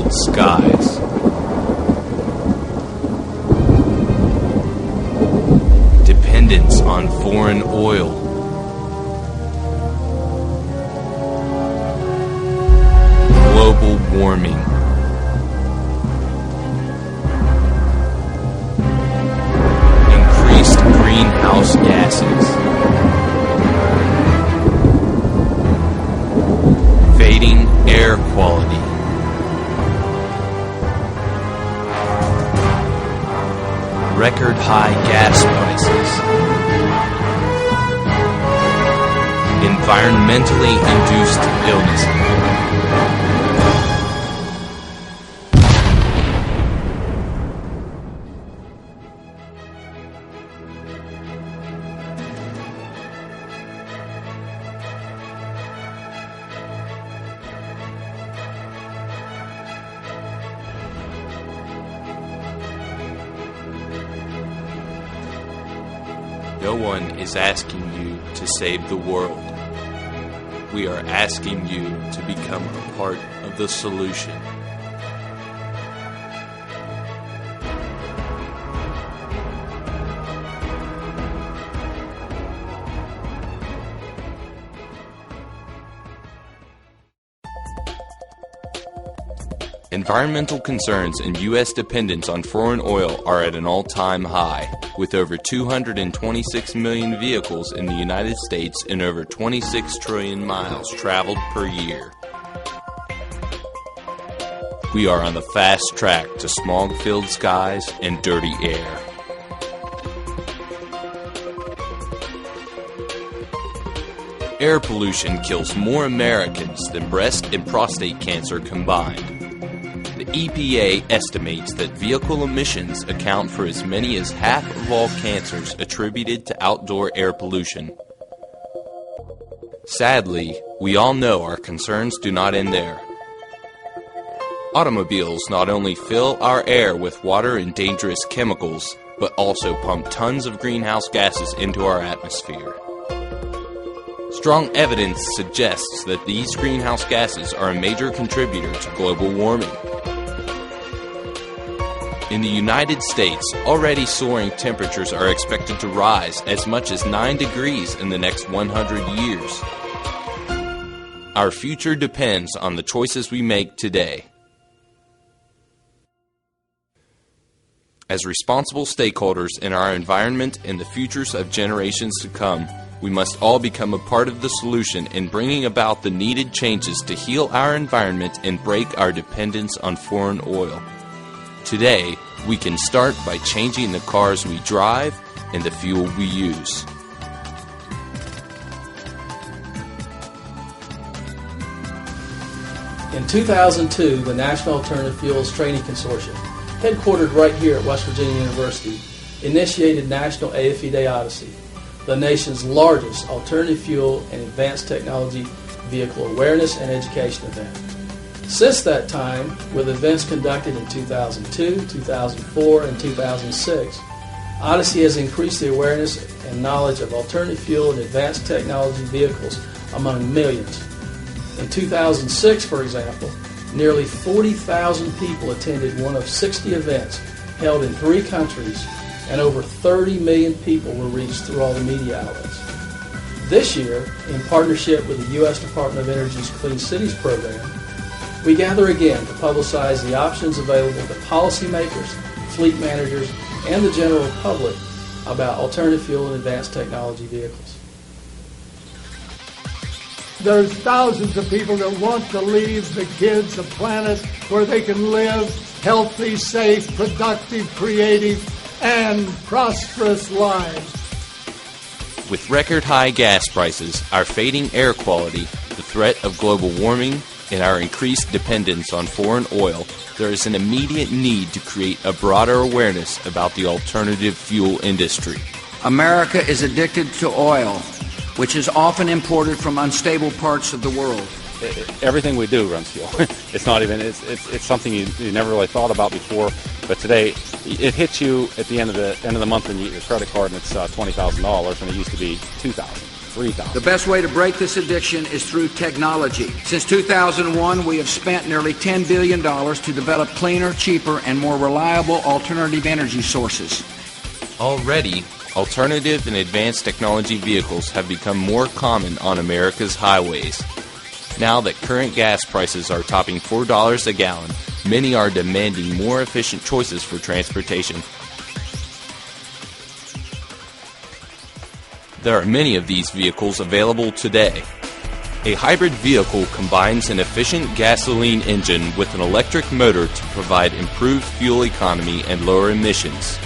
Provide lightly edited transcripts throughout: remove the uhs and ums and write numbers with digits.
storm-filled skies. Dependence on foreign oil. Global warming. Increased greenhouse gases. Fading air quality. Record high gas prices. Environmentally induced illnesses. No one is asking you to save the world. We are asking you to become a part of the solution. Environmental concerns and U.S. dependence on foreign oil are at an all-time high, with over 226 million vehicles in the United States and over 26 trillion miles traveled per year. We are on the fast track to smog-filled skies and dirty air. Air pollution kills more Americans than breast and prostate cancer combined. The EPA estimates that vehicle emissions account for as many as half of all cancers attributed to outdoor air pollution. Sadly, we all know our concerns do not end there. Automobiles not only fill our air with water and dangerous chemicals, but also pump tons of greenhouse gases into our atmosphere. Strong evidence suggests that these greenhouse gases are a major contributor to global warming. In the United States, already soaring temperatures are expected to rise as much as 9 degrees in the next 100 years. Our future depends on the choices we make today. As responsible stakeholders in our environment and the futures of generations to come, we must all become a part of the solution in bringing about the needed changes to heal our environment and break our dependence on foreign oil. Today, we can start by changing the cars we drive and the fuel we use. In 2002, the National Alternative Fuels Training Consortium, headquartered right here at West Virginia University, initiated National AFV Day Odyssey, the nation's largest alternative fuel and advanced technology vehicle awareness and education event. Since that time, with events conducted in 2002, 2004, and 2006, Odyssey has increased the awareness and knowledge of alternative fuel and advanced technology vehicles among millions. In 2006, for example, nearly 40,000 people attended one of 60 events held in 3 countries, and over 30 million people were reached through all the media outlets. This year, in partnership with the U.S. Department of Energy's Clean Cities program, we gather again to publicize the options available to policymakers, fleet managers, and the general public about alternative fuel and advanced technology vehicles. There's thousands of people that want to leave the kids a planet where they can live healthy, safe, productive, creative, and prosperous lives. With record high gas prices, our fading air quality, the threat of global warming, and our increased dependence on foreign oil, there is an immediate need to create a broader awareness about the alternative fuel industry. America is addicted to oil, which is often imported from unstable parts of the world. Everything we do runs fuel. It's not even, it's something you never really thought about before, but today it hits you at the end of the month when you get your credit card and it's $20,000 and it used to be $2,000. $3,000. The best way to break this addiction is through technology. Since 2001, we have spent nearly $10 billion to develop cleaner, cheaper, and more reliable alternative energy sources. Already, alternative and advanced technology vehicles have become more common on America's highways. Now that current gas prices are topping $4 a gallon, many are demanding more efficient choices for transportation. There are many of these vehicles available today. A hybrid vehicle combines an efficient gasoline engine with an electric motor to provide improved fuel economy and lower emissions.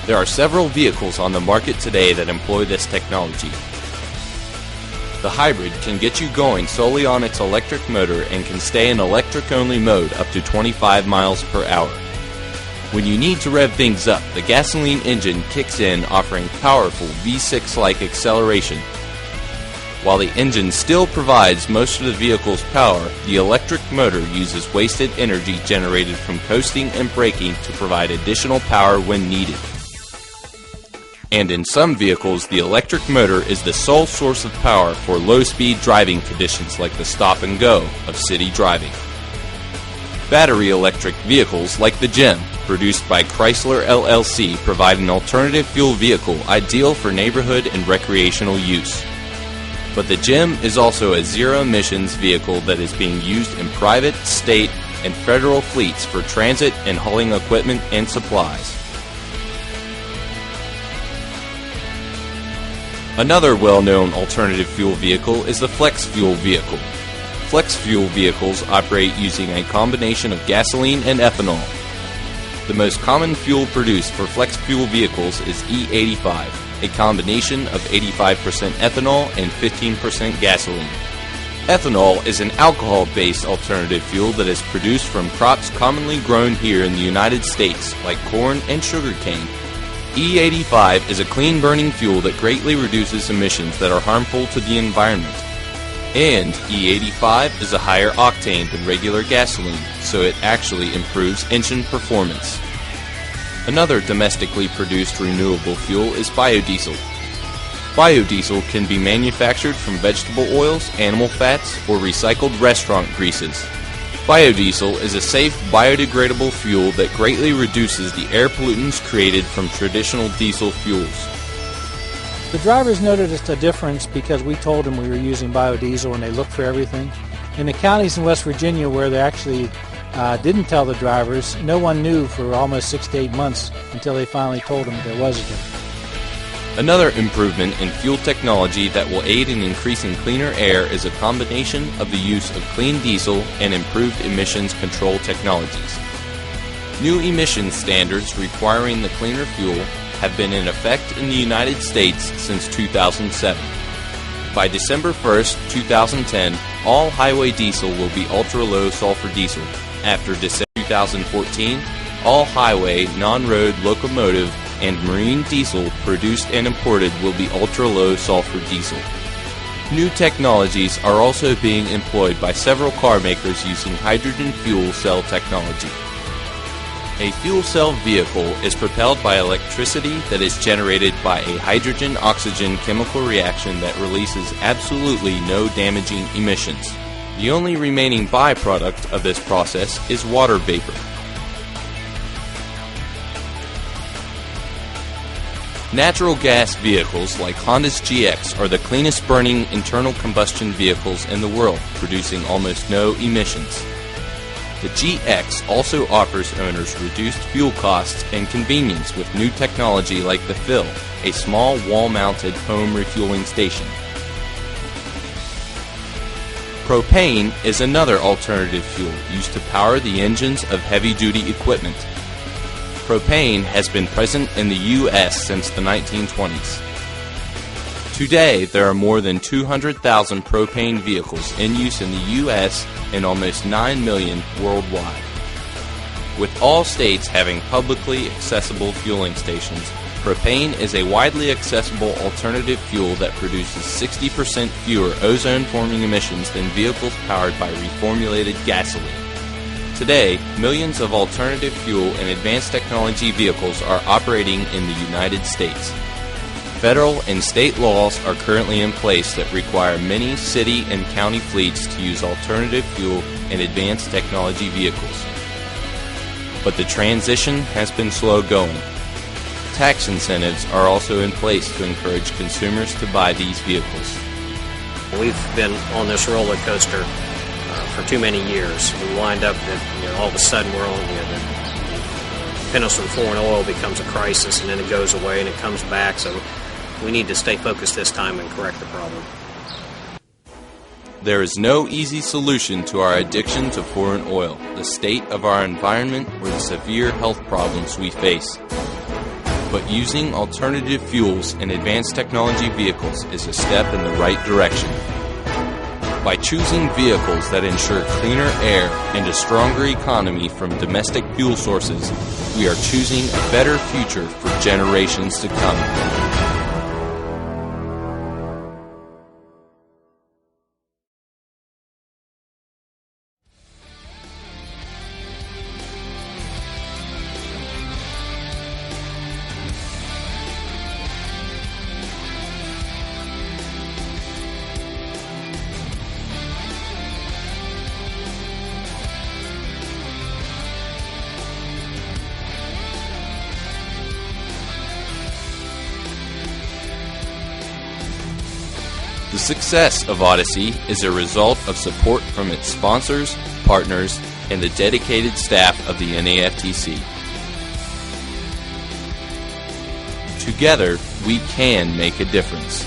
There are several vehicles on the market today that employ this technology. The hybrid can get you going solely on its electric motor and can stay in electric-only mode up to 25 miles per hour. When you need to rev things up, the gasoline engine kicks in, offering powerful V6-like acceleration. While the engine still provides most of the vehicle's power, the electric motor uses wasted energy generated from coasting and braking to provide additional power when needed. And in some vehicles, the electric motor is the sole source of power for low-speed driving conditions like the stop and go of city driving. Battery electric vehicles like the GEM, produced by Chrysler LLC, provide an alternative fuel vehicle ideal for neighborhood and recreational use. But the GEM is also a zero-emissions vehicle that is being used in private, state, and federal fleets for transit and hauling equipment and supplies. Another well-known alternative fuel vehicle is the flex fuel vehicle. Flex fuel vehicles operate using a combination of gasoline and ethanol. The most common fuel produced for flex fuel vehicles is E85, a combination of 85% ethanol and 15% gasoline. Ethanol is an alcohol-based alternative fuel that is produced from crops commonly grown here in the United States, like corn and sugarcane. E85 is a clean-burning fuel that greatly reduces emissions that are harmful to the environment. And E85 is a higher octane than regular gasoline, so it actually improves engine performance. Another domestically produced renewable fuel is biodiesel. Biodiesel can be manufactured from vegetable oils, animal fats, or recycled restaurant greases. Biodiesel is a safe, biodegradable fuel that greatly reduces the air pollutants created from traditional diesel fuels. The drivers noticed a difference because we told them we were using biodiesel and they looked for everything. In the counties in West Virginia where they actually didn't tell the drivers, no one knew for almost 6 to 8 months until they finally told them there was a difference. Another improvement in fuel technology that will aid in increasing cleaner air is a combination of the use of clean diesel and improved emissions control technologies. New emission standards requiring the cleaner fuel have been in effect in the United States since 2007. By December 1st, 2010, all highway diesel will be ultra-low sulfur diesel. After December 2014, all highway, non-road locomotive, and marine diesel produced and imported will be ultra-low sulfur diesel. New technologies are also being employed by several car makers using hydrogen fuel cell technology. A fuel cell vehicle is propelled by electricity that is generated by a hydrogen-oxygen chemical reaction that releases absolutely no damaging emissions. The only remaining byproduct of this process is water vapor. Natural gas vehicles like Honda's GX are the cleanest burning internal combustion vehicles in the world, producing almost no emissions. The GX also offers owners reduced fuel costs and convenience with new technology like the Fill, a small wall-mounted home refueling station. Propane is another alternative fuel used to power the engines of heavy-duty equipment. Propane has been present in the U.S. since the 1920s. Today, there are more than 200,000 propane vehicles in use in the U.S. and almost 9 million worldwide. With all states having publicly accessible fueling stations, propane is a widely accessible alternative fuel that produces 60% fewer ozone-forming emissions than vehicles powered by reformulated gasoline. Today, millions of alternative fuel and advanced technology vehicles are operating in the United States. Federal and state laws are currently in place that require many city and county fleets to use alternative fuel and advanced technology vehicles. But the transition has been slow going. Tax incentives are also in place to encourage consumers to buy these vehicles. We've been on this roller coaster for too many years. We wind up that all of a sudden we're on the dependence on foreign oil becomes a crisis, and then it goes away and it comes back. So we need to stay focused this time and correct the problem. There is no easy solution to our addiction to foreign oil, the state of our environment, or the severe health problems we face. But using alternative fuels and advanced technology vehicles is a step in the right direction. By choosing vehicles that ensure cleaner air and a stronger economy from domestic fuel sources, we are choosing a better future for generations to come. The success of Odyssey is a result of support from its sponsors, partners, and the dedicated staff of the NAFTC. Together, we can make a difference.